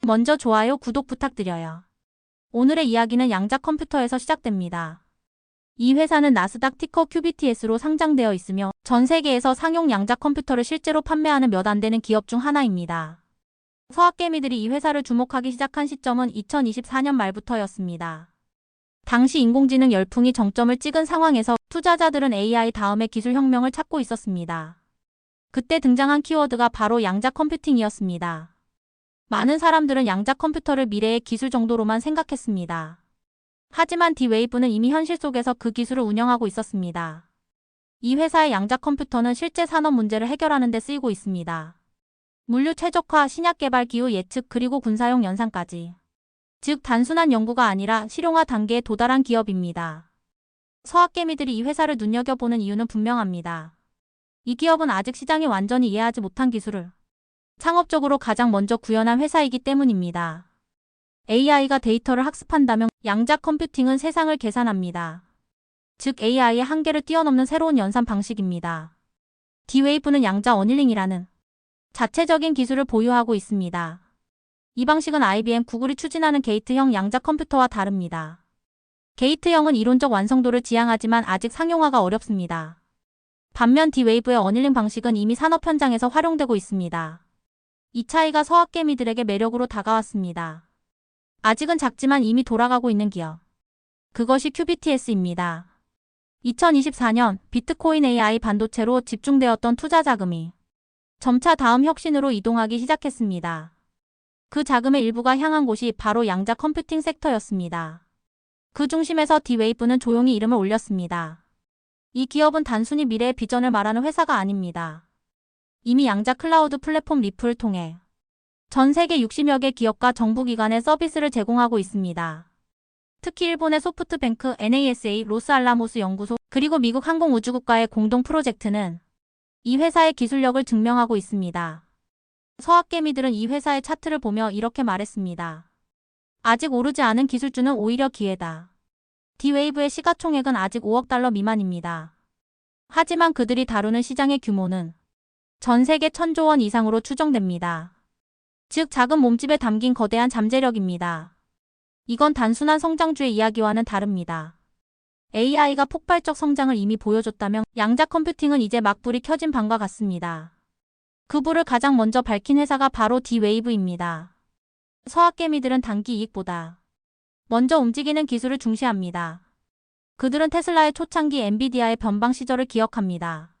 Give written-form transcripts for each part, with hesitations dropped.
먼저 좋아요, 구독 부탁드려요. 오늘의 이야기는 양자컴퓨터에서 시작됩니다. 이 회사는 나스닥 티커 QBTS로 상장되어 있으며 전 세계에서 상용 양자컴퓨터를 실제로 판매하는 몇 안 되는 기업 중 하나입니다. 서학개미들이 이 회사를 주목하기 시작한 시점은 2024년 말부터였습니다. 당시 인공지능 열풍이 정점을 찍은 상황에서 투자자들은 AI 다음의 기술 혁명을 찾고 있었습니다. 그때 등장한 키워드가 바로 양자컴퓨팅이었습니다. 많은 사람들은 양자컴퓨터를 미래의 기술 정도로만 생각했습니다. 하지만 D-Wave는 이미 현실 속에서 그 기술을 운영하고 있었습니다. 이 회사의 양자컴퓨터는 실제 산업 문제를 해결하는 데 쓰이고 있습니다. 물류 최적화, 신약 개발, 기후 예측, 그리고 군사용 연산까지. 즉 단순한 연구가 아니라 실용화 단계에 도달한 기업입니다. 서학개미들이 이 회사를 눈여겨보는 이유는 분명합니다. 이 기업은 아직 시장이 완전히 이해하지 못한 기술을 상업적으로 가장 먼저 구현한 회사이기 때문입니다. AI가 데이터를 학습한다면 양자컴퓨팅은 세상을 계산합니다. 즉 AI의 한계를 뛰어넘는 새로운 연산 방식입니다. D-Wave는 양자 어닐링이라는 자체적인 기술을 보유하고 있습니다. 이 방식은 IBM, 구글이 추진하는 게이트형 양자컴퓨터와 다릅니다. 게이트형은 이론적 완성도를 지향하지만 아직 상용화가 어렵습니다. 반면 D-Wave의 어닐링 방식은 이미 산업 현장에서 활용되고 있습니다. 이 차이가 서학개미들에게 매력으로 다가왔습니다. 아직은 작지만 이미 돌아가고 있는 기업. 그것이 QBTS입니다. 2024년 비트코인 AI 반도체로 집중되었던 투자 자금이 점차 다음 혁신으로 이동하기 시작했습니다. 그 자금의 일부가 향한 곳이 바로 양자 컴퓨팅 섹터였습니다. 그 중심에서 D-Wave는 조용히 이름을 올렸습니다. 이 기업은 단순히 미래의 비전을 말하는 회사가 아닙니다. 이미 양자 클라우드 플랫폼 리플을 통해 전 세계 60여 개 기업과 정부기관에 서비스를 제공하고 있습니다. 특히 일본의 소프트뱅크, NASA, 로스알라모스 연구소, 그리고 미국 항공우주국가의 공동 프로젝트는 이 회사의 기술력을 증명하고 있습니다. 서학개미들은 이 회사의 차트를 보며 이렇게 말했습니다. 아직 오르지 않은 기술주는 오히려 기회다. D-Wave의 시가총액은 아직 5억 달러 미만입니다. 하지만 그들이 다루는 시장의 규모는 전 세계 1000조 원 이상으로 추정됩니다. 즉 작은 몸집에 담긴 거대한 잠재력입니다. 이건 단순한 성장주의 이야기와는 다릅니다. AI가 폭발적 성장을 이미 보여줬다면 양자 컴퓨팅은 이제 막 불이 켜진 방과 같습니다. 그 불을 가장 먼저 밝힌 회사가 바로 D-Wave입니다. 서학개미들은 단기 이익보다 먼저 움직이는 기술을 중시합니다. 그들은 테슬라의 초창기, 엔비디아의 변방 시절을 기억합니다.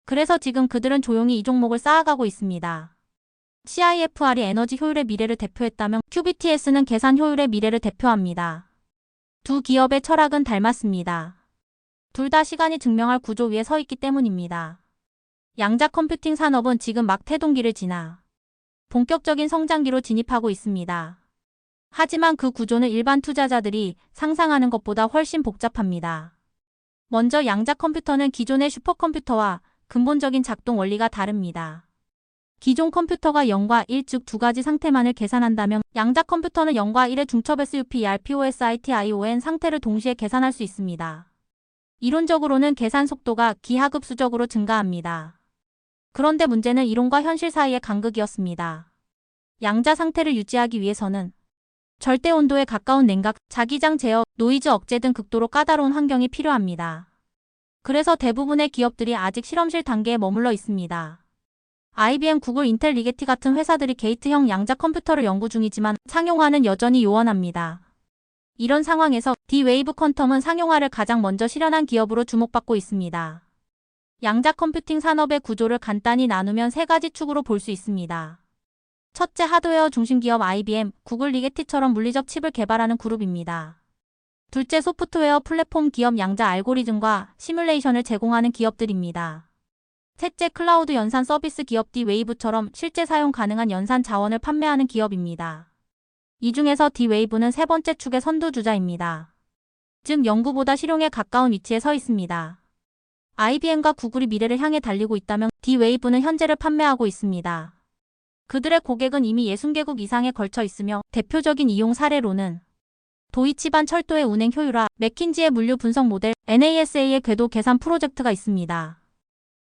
그래서 지금 그들은 조용히 이 종목을 쌓아가고 있습니다. CIFR이 에너지 효율의 미래를 대표했다면 QBTS는 계산 효율의 미래를 대표합니다. 두 기업의 철학은 닮았습니다. 둘 다 시간이 증명할 구조 위에 서 있기 때문입니다. 양자 컴퓨팅 산업은 지금 막 태동기를 지나 본격적인 성장기로 진입하고 있습니다. 하지만 그 구조는 일반 투자자들이 상상하는 것보다 훨씬 복잡합니다. 먼저 양자 컴퓨터는 기존의 슈퍼컴퓨터와 근본적인 작동 원리가 다릅니다. 기존 컴퓨터가 0과 1, 즉 두 가지 상태만을 계산한다면 양자 컴퓨터는 0과 1의 중첩 SUPR, POSIT, ION 상태를 동시에 계산할 수 있습니다. 이론적으로는 계산 속도가 기하급수적으로 증가합니다. 그런데 문제는 이론과 현실 사이의 간극이었습니다. 양자 상태를 유지하기 위해서는 절대 온도에 가까운 냉각, 자기장 제어, 노이즈 억제 등 극도로 까다로운 환경이 필요합니다. 그래서 대부분의 기업들이 아직 실험실 단계에 머물러 있습니다. IBM, 구글, 인텔, 리게티 같은 회사들이 게이트형 양자 컴퓨터를 연구 중이지만 상용화는 여전히 요원합니다. 이런 상황에서 D-Wave 퀀텀은 상용화를 가장 먼저 실현한 기업으로 주목받고 있습니다. 양자 컴퓨팅 산업의 구조를 간단히 나누면 세 가지 축으로 볼 수 있습니다. 첫째, 하드웨어 중심 기업 IBM, 구글, 리게티처럼 물리적 칩을 개발하는 그룹입니다. 둘째, 소프트웨어 플랫폼 기업 양자 알고리즘과 시뮬레이션을 제공하는 기업들입니다. 셋째, 클라우드 연산 서비스 기업 D-Wave처럼 실제 사용 가능한 연산 자원을 판매하는 기업입니다. 이 중에서 D-Wave는 세 번째 축의 선두주자입니다. 즉 연구보다 실용에 가까운 위치에 서 있습니다. IBM과 구글이 미래를 향해 달리고 있다면 D-Wave는 현재를 판매하고 있습니다. 그들의 고객은 이미 60개국 이상에 걸쳐 있으며 대표적인 이용 사례로는 도이치반 철도의 운행 효율화, 맥킨지의 물류 분석 모델, NASA의 궤도 계산 프로젝트가 있습니다.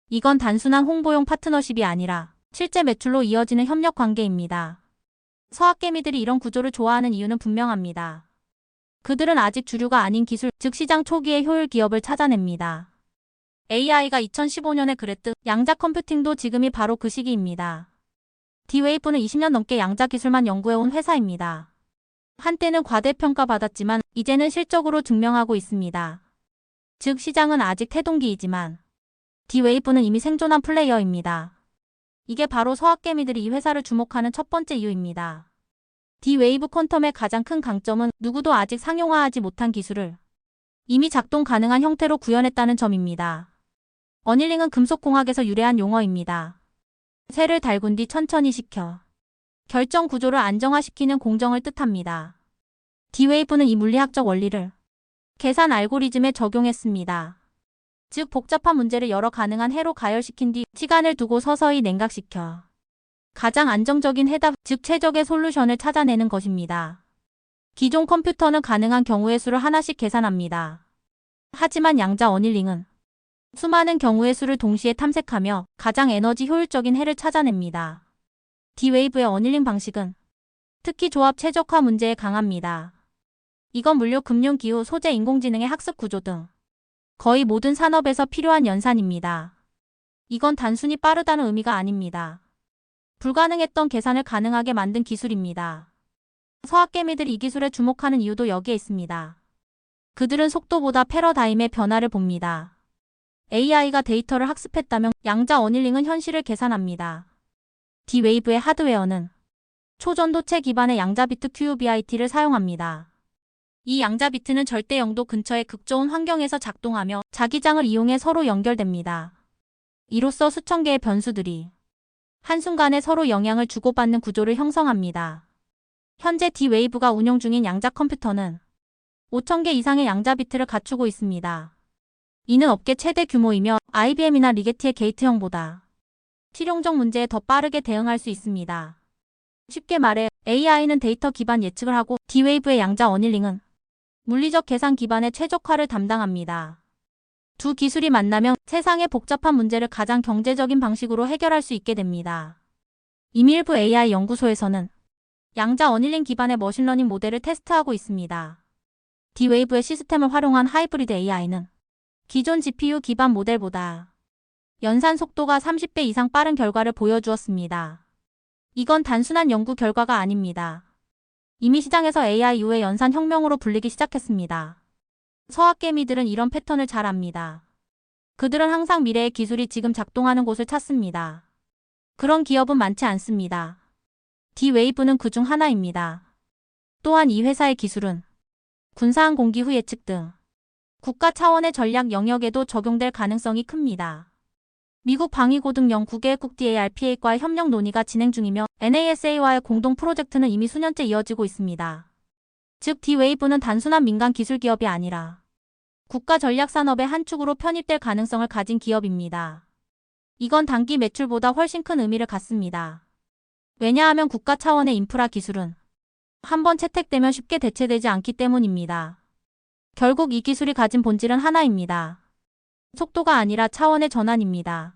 이건 단순한 홍보용 파트너십이 아니라 실제 매출로 이어지는 협력 관계입니다. 서학개미들이 이런 구조를 좋아하는 이유는 분명합니다. 그들은 아직 주류가 아닌 기술, 즉 시장 초기의 효율 기업을 찾아냅니다. AI가 2015년에 그랬듯 양자 컴퓨팅도 지금이 바로 그 시기입니다. D-Wave는 20년 넘게 양자 기술만 연구해온 회사입니다. 한때는 과대평가받았지만 이제는 실적으로 증명하고 있습니다. 즉 시장은 아직 태동기이지만 D-Wave는 이미 생존한 플레이어입니다. 이게 바로 서학개미들이 이 회사를 주목하는 첫 번째 이유입니다. D-Wave 퀀텀의 가장 큰 강점은 누구도 아직 상용화하지 못한 기술을 이미 작동 가능한 형태로 구현했다는 점입니다. 어닐링은 금속공학에서 유래한 용어입니다. 쇠를 달군 뒤 천천히 식혀 결정 구조를 안정화시키는 공정을 뜻합니다. D-Wave는 이 물리학적 원리를 계산 알고리즘에 적용했습니다. 즉 복잡한 문제를 여러 가능한 해로 가열시킨 뒤 시간을 두고 서서히 냉각시켜 가장 안정적인 해답, 즉 최적의 솔루션을 찾아내는 것입니다. 기존 컴퓨터는 가능한 경우의 수를 하나씩 계산합니다. 하지만 양자 어닐링은 수많은 경우의 수를 동시에 탐색하며 가장 에너지 효율적인 해를 찾아냅니다. D-Wave의 어닐링 방식은 특히 조합 최적화 문제에 강합니다. 이건 물류, 금융, 기후, 소재, 인공지능의 학습 구조 등 거의 모든 산업에서 필요한 연산입니다. 이건 단순히 빠르다는 의미가 아닙니다. 불가능했던 계산을 가능하게 만든 기술입니다. 서학개미들이 이 기술에 주목하는 이유도 여기에 있습니다. 그들은 속도보다 패러다임의 변화를 봅니다. AI가 데이터를 학습했다면 양자 어닐링은 현실을 계산합니다. D-Wave의 하드웨어는 초전도체 기반의 양자 비트 QBIT를 사용합니다. 이 양자 비트는 절대 0도 근처의 극저온 환경에서 작동하며 자기장을 이용해 서로 연결됩니다. 이로써 수천 개의 변수들이 한순간에 서로 영향을 주고받는 구조를 형성합니다. 현재 D-Wave가 운영 중인 양자 컴퓨터는 5,000개 이상의 양자 비트를 갖추고 있습니다. 이는 업계 최대 규모이며 IBM이나 리게티의 게이트형보다 실용적 문제에 더 빠르게 대응할 수 있습니다. 쉽게 말해 AI는 데이터 기반 예측을 하고 D-Wave의 양자 어닐링은 물리적 계산 기반의 최적화를 담당합니다. 두 기술이 만나면 세상의 복잡한 문제를 가장 경제적인 방식으로 해결할 수 있게 됩니다. 이미 일부 AI 연구소에서는 양자 어닐링 기반의 머신러닝 모델을 테스트하고 있습니다. D-Wave의 시스템을 활용한 하이브리드 AI는 기존 GPU 기반 모델보다 연산 속도가 30배 이상 빠른 결과를 보여주었습니다. 이건 단순한 연구 결과가 아닙니다. 이미 시장에서 AI 이후의 연산 혁명으로 불리기 시작했습니다. 서학개미들은 이런 패턴을 잘 압니다. 그들은 항상 미래의 기술이 지금 작동하는 곳을 찾습니다. 그런 기업은 많지 않습니다. D-Wave는 그중 하나입니다. 또한 이 회사의 기술은 군사항 공기후 예측 등 국가 차원의 전략 영역에도 적용될 가능성이 큽니다. 미국 방위고 등 영국의 DARPA과의 협력 논의가 진행 중이며 NASA와의 공동 프로젝트는 이미 수년째 이어지고 있습니다. 즉 D-Wave는 단순한 민간 기술 기업이 아니라 국가 전략 산업의 한 축으로 편입될 가능성을 가진 기업입니다. 이건 단기 매출보다 훨씬 큰 의미를 갖습니다. 왜냐하면 국가 차원의 인프라 기술은 한번 채택되면 쉽게 대체되지 않기 때문입니다. 결국 이 기술이 가진 본질은 하나입니다. 속도가 아니라 차원의 전환입니다.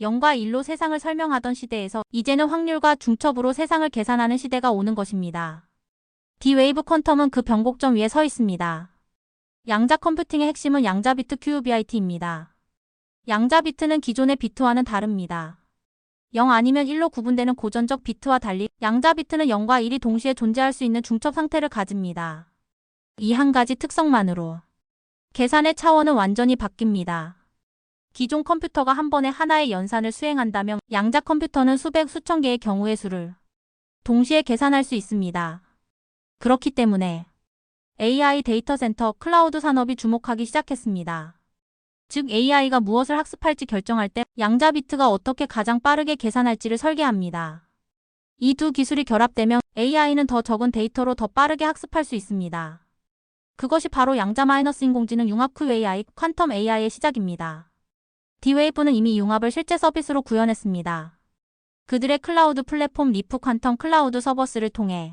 0과 1로 세상을 설명하던 시대에서 이제는 확률과 중첩으로 세상을 계산하는 시대가 오는 것입니다. D-Wave 퀀텀은 그 변곡점 위에 서 있습니다. 양자 컴퓨팅의 핵심은 양자 비트 QBIT입니다. 양자 비트는 기존의 비트와는 다릅니다. 0 아니면 1로 구분되는 고전적 비트와 달리 양자 비트는 0과 1이 동시에 존재할 수 있는 중첩 상태를 가집니다. 이 한 가지 특성만으로 계산의 차원은 완전히 바뀝니다. 기존 컴퓨터가 한 번에 하나의 연산을 수행한다면 양자 컴퓨터는 수백 수천 개의 경우의 수를 동시에 계산할 수 있습니다. 그렇기 때문에 AI 데이터 센터, 클라우드 산업이 주목하기 시작했습니다. 즉 AI가 무엇을 학습할지 결정할 때 양자 비트가 어떻게 가장 빠르게 계산할지를 설계합니다. 이 두 기술이 결합되면 AI는 더 적은 데이터로 더 빠르게 학습할 수 있습니다. 그것이 바로 양자 인공지능 융합 QAI, 퀀텀 AI의 시작입니다. D-Wave는 이미 융합을 실제 서비스로 구현했습니다. 그들의 클라우드 플랫폼 리프 퀀텀 클라우드 서버스를 통해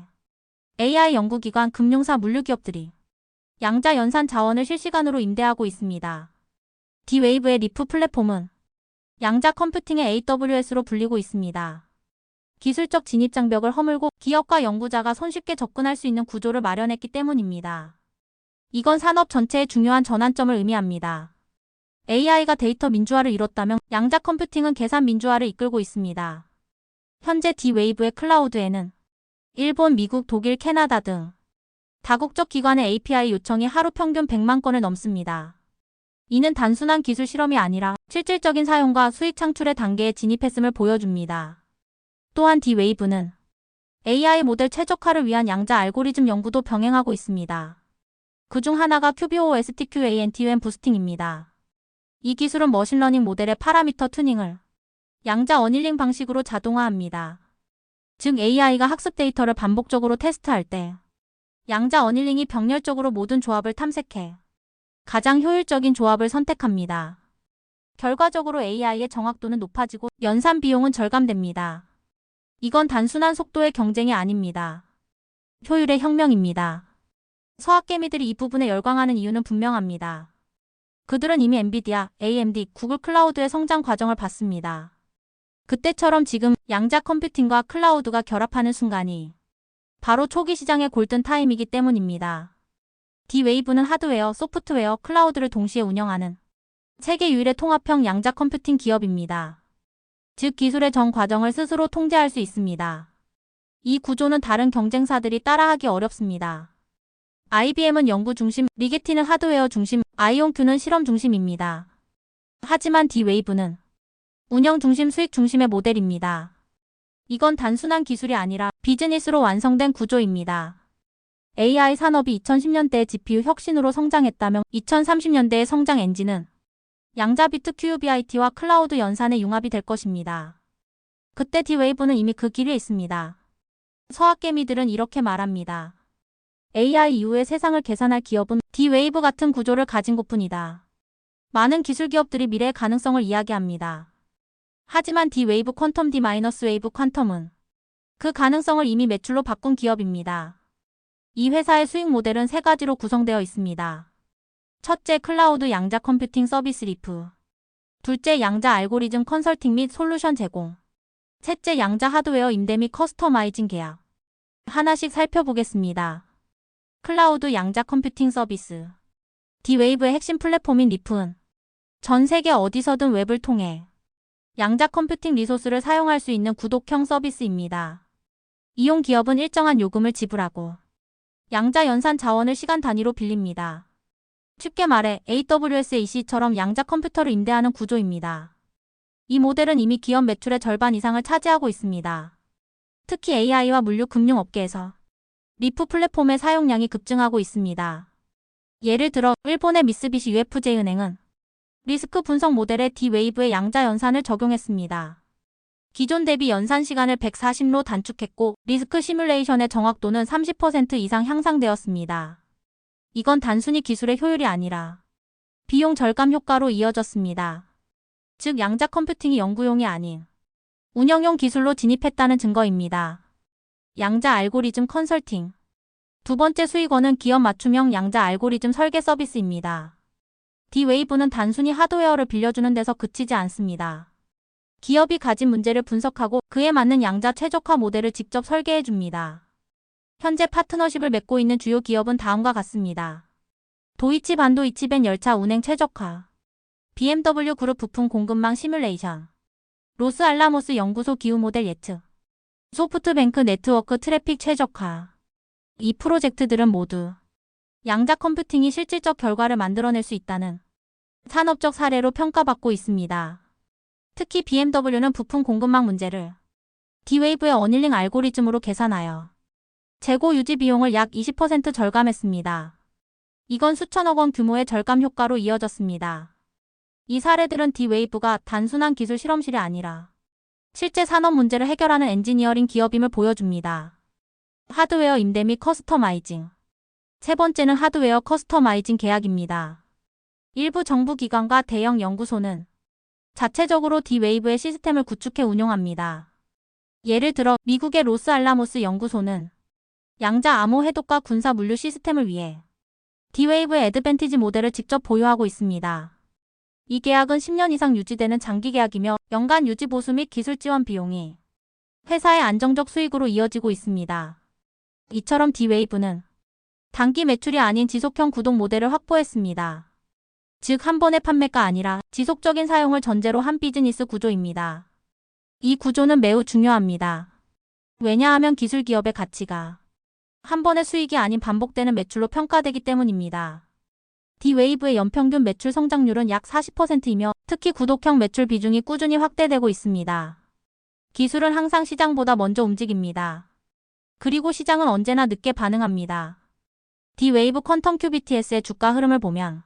AI 연구기관, 금융사, 물류기업들이 양자 연산 자원을 실시간으로 임대하고 있습니다. D-Wave의 리프 플랫폼은 양자 컴퓨팅의 AWS로 불리고 있습니다. 기술적 진입 장벽을 허물고 기업과 연구자가 손쉽게 접근할 수 있는 구조를 마련했기 때문입니다. 이건 산업 전체의 중요한 전환점을 의미합니다. AI가 데이터 민주화를 이뤘다면 양자 컴퓨팅은 계산 민주화를 이끌고 있습니다. 현재 D-웨이브의 클라우드에는 일본, 미국, 독일, 캐나다 등 다국적 기관의 API 요청이 하루 평균 100만 건을 넘습니다. 이는 단순한 기술 실험이 아니라 실질적인 사용과 수익 창출의 단계에 진입했음을 보여줍니다. 또한 D-웨이브는 AI 모델 최적화를 위한 양자 알고리즘 연구도 병행하고 있습니다. 그중 하나가 QBOSTQANT-WAN 부스팅입니다. 이 기술은 머신러닝 모델의 파라미터 튜닝을 양자 어닐링 방식으로 자동화합니다. 즉 AI가 학습 데이터를 반복적으로 테스트할 때 양자 어닐링이 병렬적으로 모든 조합을 탐색해 가장 효율적인 조합을 선택합니다. 결과적으로 AI의 정확도는 높아지고 연산 비용은 절감됩니다. 이건 단순한 속도의 경쟁이 아닙니다. 효율의 혁명입니다. 서학개미들이 이 부분에 열광하는 이유는 분명합니다. 그들은 이미 엔비디아, AMD, 구글 클라우드의 성장 과정을 봤습니다. 그때처럼 지금 양자 컴퓨팅과 클라우드가 결합하는 순간이 바로 초기 시장의 골든 타임이기 때문입니다. D-웨이브는 하드웨어, 소프트웨어, 클라우드를 동시에 운영하는 세계 유일의 통합형 양자 컴퓨팅 기업입니다. 즉 기술의 전 과정을 스스로 통제할 수 있습니다. 이 구조는 다른 경쟁사들이 따라하기 어렵습니다. IBM은 연구 중심, 리게티는 하드웨어 중심, 아이온큐는 실험 중심입니다. 하지만 D-웨이브는 운영 중심, 수익 중심의 모델입니다. 이건 단순한 기술이 아니라 비즈니스로 완성된 구조입니다. AI 산업이 2010년대의 GPU 혁신으로 성장했다면 2030년대의 성장 엔진은 양자 비트 QUBIT와 클라우드 연산의 융합이 될 것입니다. 그때 D-웨이브는 이미 그 길에 있습니다. 서학개미들은 이렇게 말합니다. AI 이후의 세상을 계산할 기업은 D-웨이브 같은 구조를 가진 곳뿐이다. 많은 기술 기업들이 미래의 가능성을 이야기합니다. 하지만 D-웨이브 퀀텀 D-웨이브 퀀텀은 그 가능성을 이미 매출로 바꾼 기업입니다. 이 회사의 수익 모델은 세 가지로 구성되어 있습니다. 첫째, 클라우드 양자 컴퓨팅 서비스 리프. 둘째, 양자 알고리즘 컨설팅 및 솔루션 제공. 셋째, 양자 하드웨어 임대 및 커스터마이징 계약. 하나씩 살펴보겠습니다. 클라우드 양자 컴퓨팅 서비스. D-웨이브의 핵심 플랫폼인 리프는 전 세계 어디서든 웹을 통해 양자 컴퓨팅 리소스를 사용할 수 있는 구독형 서비스입니다. 이용 기업은 일정한 요금을 지불하고 양자 연산 자원을 시간 단위로 빌립니다. 쉽게 말해 AWS EC처럼 양자 컴퓨터를 임대하는 구조입니다. 이 모델은 이미 기업 매출의 절반 이상을 차지하고 있습니다. 특히 AI와 물류 금융 업계에서 리프 플랫폼의 사용량이 급증하고 있습니다. 예를 들어 일본의 미쓰비시 UFJ 은행은 리스크 분석 모델에 D-웨이브의 양자 연산을 적용했습니다. 기존 대비 연산 시간을 140로 단축했고 리스크 시뮬레이션의 정확도는 30% 이상 향상되었습니다. 이건 단순히 기술의 효율이 아니라 비용 절감 효과로 이어졌습니다. 즉 양자 컴퓨팅이 연구용이 아닌 운영용 기술로 진입했다는 증거입니다. 양자 알고리즘 컨설팅. 두 번째 수익원은 기업 맞춤형 양자 알고리즘 설계 서비스입니다. D-웨이브는 단순히 하드웨어를 빌려주는 데서 그치지 않습니다. 기업이 가진 문제를 분석하고 그에 맞는 양자 최적화 모델을 직접 설계해 줍니다. 현재 파트너십을 맺고 있는 주요 기업은 다음과 같습니다. 도이치 반도이치벤 열차 운행 최적화, BMW 그룹 부품 공급망 시뮬레이션, 로스 알라모스 연구소 기후 모델 예측, 소프트뱅크 네트워크 트래픽 최적화. 이 프로젝트들은 모두 양자 컴퓨팅이 실질적 결과를 만들어낼 수 있다는 산업적 사례로 평가받고 있습니다. 특히 BMW는 부품 공급망 문제를 D-웨이브의 어닐링 알고리즘으로 계산하여 재고 유지 비용을 약 20% 절감했습니다. 이건 수천억 원 규모의 절감 효과로 이어졌습니다. 이 사례들은 D-웨이브가 단순한 기술 실험실이 아니라 실제 산업 문제를 해결하는 엔지니어링 기업임을 보여줍니다. 하드웨어 임대 및 커스터마이징. 세 번째는 하드웨어 커스터마이징 계약입니다. 일부 정부기관과 대형 연구소는 자체적으로 D-웨이브의 시스템을 구축해 운용합니다. 예를 들어 미국의 로스 알라모스 연구소는 양자 암호 해독과 군사 물류 시스템을 위해 D-웨이브의 애드밴티지 모델을 직접 보유하고 있습니다. 이 계약은 10년 이상 유지되는 장기 계약이며 연간 유지 보수 및 기술 지원 비용이 회사의 안정적 수익으로 이어지고 있습니다. 이처럼 D-웨이브는 단기 매출이 아닌 지속형 구독 모델을 확보했습니다. 즉, 한 번의 판매가 아니라 지속적인 사용을 전제로 한 비즈니스 구조입니다. 이 구조는 매우 중요합니다. 왜냐하면 기술 기업의 가치가 한 번의 수익이 아닌 반복되는 매출로 평가되기 때문입니다. D-웨이브의 연평균 매출 성장률은 약 40%이며 특히 구독형 매출 비중이 꾸준히 확대되고 있습니다. 기술은 항상 시장보다 먼저 움직입니다. 그리고 시장은 언제나 늦게 반응합니다. D-웨이브 퀀텀 QBTS의 주가 흐름을 보면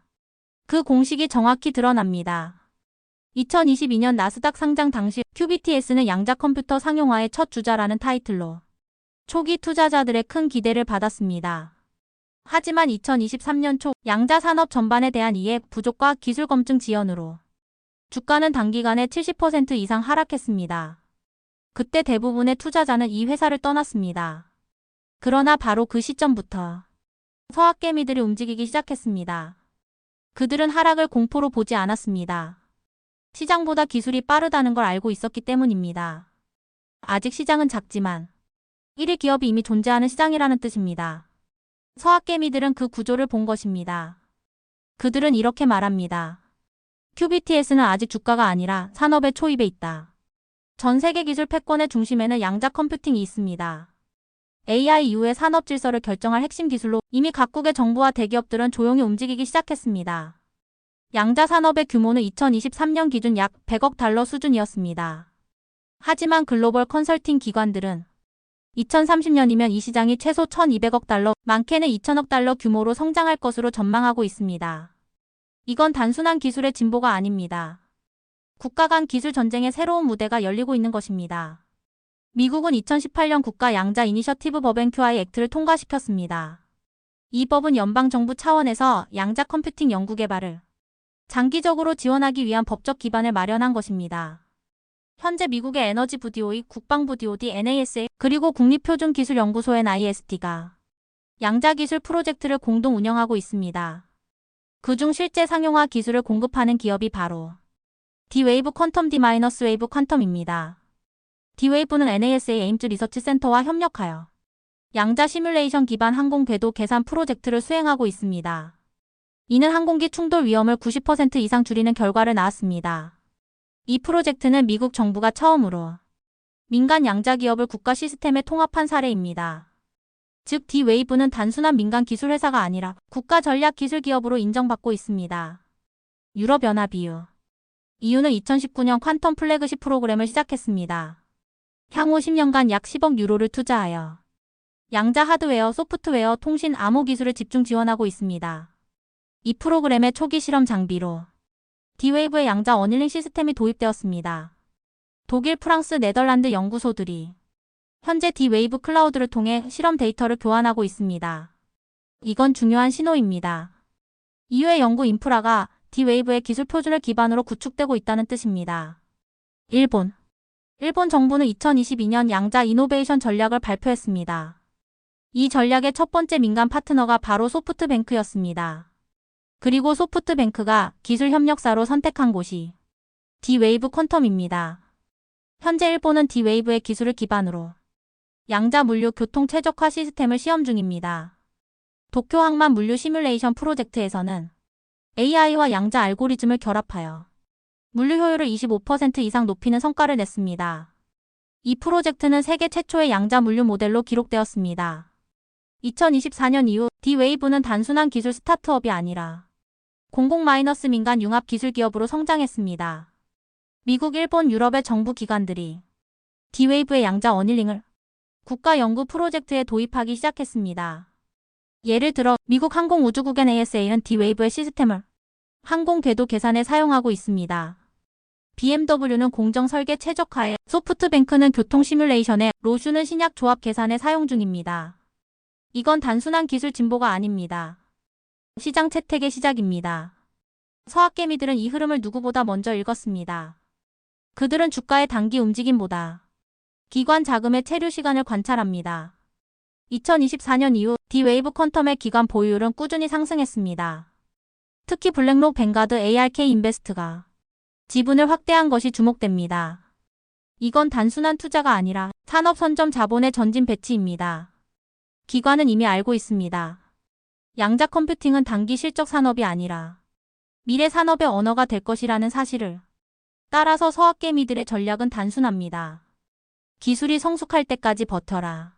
그 공식이 정확히 드러납니다. 2022년 나스닥 상장 당시 QBTS는 양자 컴퓨터 상용화의 첫 주자라는 타이틀로 초기 투자자들의 큰 기대를 받았습니다. 하지만 2023년 초 양자 산업 전반에 대한 이해 부족과 기술 검증 지연으로 주가는 단기간에 70% 이상 하락했습니다. 그때 대부분의 투자자는 이 회사를 떠났습니다. 그러나 바로 그 시점부터 서학개미들이 움직이기 시작했습니다. 그들은 하락을 공포로 보지 않았습니다. 시장보다 기술이 빠르다는 걸 알고 있었기 때문입니다. 아직 시장은 작지만 1위 기업이 이미 존재하는 시장이라는 뜻입니다. 서학개미들은 그 구조를 본 것입니다. 그들은 이렇게 말합니다. QBTS는 아직 주가가 아니라 산업의 초입에 있다. 전 세계 기술 패권의 중심에는 양자 컴퓨팅이 있습니다. AI 이후의 산업 질서를 결정할 핵심 기술로 이미 각국의 정부와 대기업들은 조용히 움직이기 시작했습니다. 양자 산업의 규모는 2023년 기준 약 100억 달러 수준이었습니다. 하지만 글로벌 컨설팅 기관들은 2030년이면 이 시장이 최소 1,200억 달러, 많게는 2,000억 달러 규모로 성장할 것으로 전망하고 있습니다. 이건 단순한 기술의 진보가 아닙니다. 국가 간 기술 전쟁의 새로운 무대가 열리고 있는 것입니다. 미국은 2018년 국가 양자 이니셔티브 법 NQI 액트를 통과시켰습니다. 이 법은 연방정부 차원에서 양자 컴퓨팅 연구개발을 장기적으로 지원하기 위한 법적 기반을 마련한 것입니다. 현재 미국의 에너지부 DOE, 국방부 DOD, NASA, 그리고 국립표준기술연구소 NIST가 양자기술 프로젝트를 공동 운영하고 있습니다. 그중 실제 상용화 기술을 공급하는 기업이 바로 D-웨이브 퀀텀 D-웨이브 퀀텀입니다. D-웨이브는 NASA 에임즈 리서치 센터와 협력하여 양자 시뮬레이션 기반 항공 궤도 계산 프로젝트를 수행하고 있습니다. 이는 항공기 충돌 위험을 90% 이상 줄이는 결과를 낳았습니다. 이 프로젝트는 미국 정부가 처음으로 민간 양자 기업을 국가 시스템에 통합한 사례입니다. 즉, D-웨이브는 단순한 민간 기술 회사가 아니라 국가 전략 기술 기업으로 인정받고 있습니다. 유럽연합 EU는 2019년 퀀텀 플래그십 프로그램을 시작했습니다. 향후 10년간 약 10억 유로를 투자하여 양자 하드웨어, 소프트웨어, 통신, 암호 기술을 집중 지원하고 있습니다. 이 프로그램의 초기 실험 장비로 D-웨이브의 양자 어닐링 시스템이 도입되었습니다. 독일, 프랑스, 네덜란드 연구소들이 현재 D-웨이브 클라우드를 통해 실험 데이터를 교환하고 있습니다. 이건 중요한 신호입니다. 이후의 연구 인프라가 D-웨이브의 기술 표준을 기반으로 구축되고 있다는 뜻입니다. 일본 정부는 2022년 양자 이노베이션 전략을 발표했습니다. 이 전략의 첫 번째 민간 파트너가 바로 소프트뱅크였습니다. 그리고 소프트뱅크가 기술 협력사로 선택한 곳이 D-웨이브 퀀텀입니다. 현재 일본은 D-웨이브의 기술을 기반으로 양자 물류 교통 최적화 시스템을 시험 중입니다. 도쿄 항만 물류 시뮬레이션 프로젝트에서는 AI와 양자 알고리즘을 결합하여 물류 효율을 25% 이상 높이는 성과를 냈습니다. 이 프로젝트는 세계 최초의 양자 물류 모델로 기록되었습니다. 2024년 이후 D-웨이브는 단순한 기술 스타트업이 아니라 공공-민간 융합 기술 기업으로 성장했습니다. 미국, 일본, 유럽의 정부 기관들이 D-웨이브의 양자 어닐링을 국가 연구 프로젝트에 도입하기 시작했습니다. 예를 들어 미국 항공우주국의 ASA는 D-웨이브의 시스템을 항공 궤도 계산에 사용하고 있습니다. BMW는 공정 설계 최적화에, 소프트뱅크는 교통 시뮬레이션에, 로슈는 신약 조합 계산에 사용 중입니다. 이건 단순한 기술 진보가 아닙니다. 시장 채택의 시작입니다. 서학개미들은 이 흐름을 누구보다 먼저 읽었습니다. 그들은 주가의 단기 움직임보다 기관 자금의 체류 시간을 관찰합니다. 2024년 이후 D-웨이브 퀀텀의 기관 보유율은 꾸준히 상승했습니다. 특히 블랙록, 뱅가드, ARK 인베스트가 지분을 확대한 것이 주목됩니다. 이건 단순한 투자가 아니라 산업 선점 자본의 전진 배치입니다. 기관은 이미 알고 있습니다. 양자 컴퓨팅은 단기 실적 산업이 아니라 미래 산업의 언어가 될 것이라는 사실을. 따라서 서학개미들의 전략은 단순합니다. 기술이 성숙할 때까지 버텨라.